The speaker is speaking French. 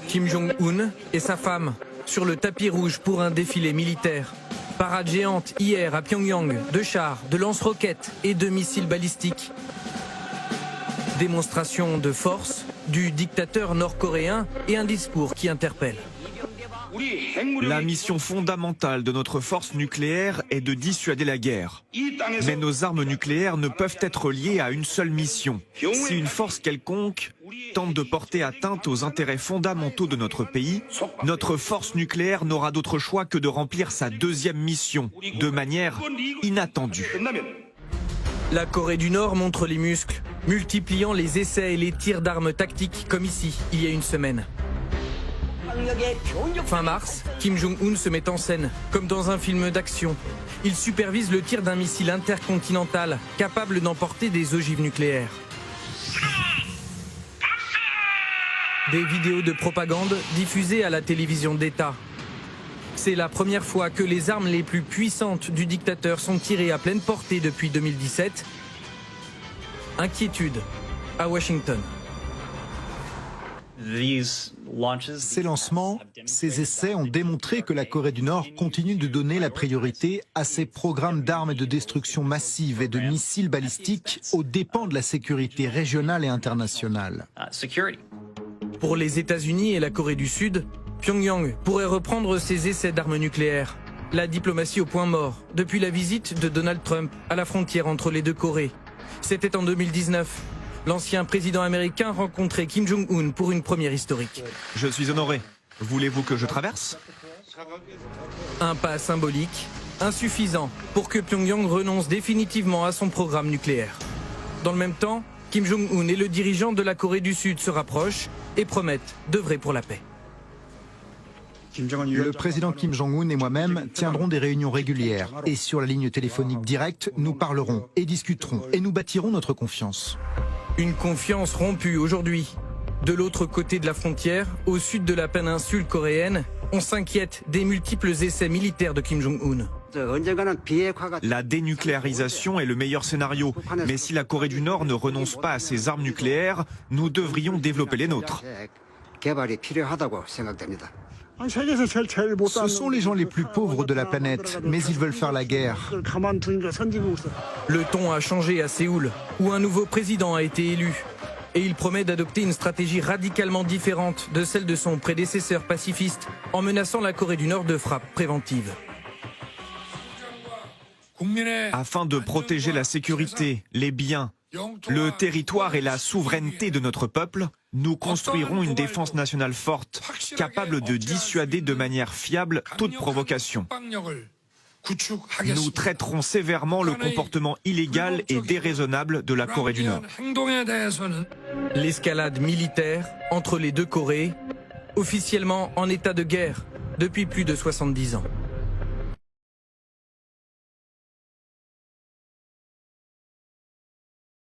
Kim Jong-un et sa femme sur le tapis rouge pour un défilé militaire. Parade géante hier à Pyongyang, de chars, de lance-roquettes et de missiles balistiques. Démonstration de force du dictateur nord-coréen et un discours qui interpelle. La mission fondamentale de notre force nucléaire est de dissuader la guerre. Mais nos armes nucléaires ne peuvent être liées à une seule mission. Si une force quelconque tente de porter atteinte aux intérêts fondamentaux de notre pays, notre force nucléaire n'aura d'autre choix que de remplir sa deuxième mission, de manière inattendue. La Corée du Nord montre les muscles, multipliant les essais et les tirs d'armes tactiques comme ici, il y a une semaine. Fin mars, Kim Jong-un se met en scène, comme dans un film d'action. Il supervise le tir d'un missile intercontinental, capable d'emporter des ogives nucléaires. Des vidéos de propagande diffusées à la télévision d'État. C'est la première fois que les armes les plus puissantes du dictateur sont tirées à pleine portée depuis 2017. Inquiétude à Washington. Ces lancements, ces essais ont démontré que la Corée du Nord continue de donner la priorité à ses programmes d'armes de destruction massive et de missiles balistiques aux dépens de la sécurité régionale et internationale. Pour les États-Unis et la Corée du Sud, Pyongyang pourrait reprendre ses essais d'armes nucléaires. La diplomatie au point mort depuis la visite de Donald Trump à la frontière entre les deux Corées. C'était en 2019. L'ancien président américain rencontrait Kim Jong-un pour une première historique. Je suis honoré. Voulez-vous que je traverse? Un pas symbolique, insuffisant pour que Pyongyang renonce définitivement à son programme nucléaire. Dans le même temps, Kim Jong-un et le dirigeant de la Corée du Sud se rapprochent et promettent d'œuvrer pour la paix. Le président Kim Jong-un et moi-même tiendrons des réunions régulières et sur la ligne téléphonique directe, nous parlerons et discuterons et nous bâtirons notre confiance. Une confiance rompue aujourd'hui. De l'autre côté de la frontière, au sud de la péninsule coréenne, on s'inquiète des multiples essais militaires de Kim Jong-un. La dénucléarisation est le meilleur scénario, mais si la Corée du Nord ne renonce pas à ses armes nucléaires, nous devrions développer les nôtres. Ce sont les gens les plus pauvres de la planète, mais ils veulent faire la guerre. Le ton a changé à Séoul, où un nouveau président a été élu. Et il promet d'adopter une stratégie radicalement différente de celle de son prédécesseur pacifiste, en menaçant la Corée du Nord de frappes préventives. Afin de protéger la sécurité, les biens, le territoire et la souveraineté de notre peuple, nous construirons une défense nationale forte, capable de dissuader de manière fiable toute provocation. Nous traiterons sévèrement le comportement illégal et déraisonnable de la Corée du Nord. L'escalade militaire entre les deux Corées, officiellement en état de guerre depuis plus de 70 ans.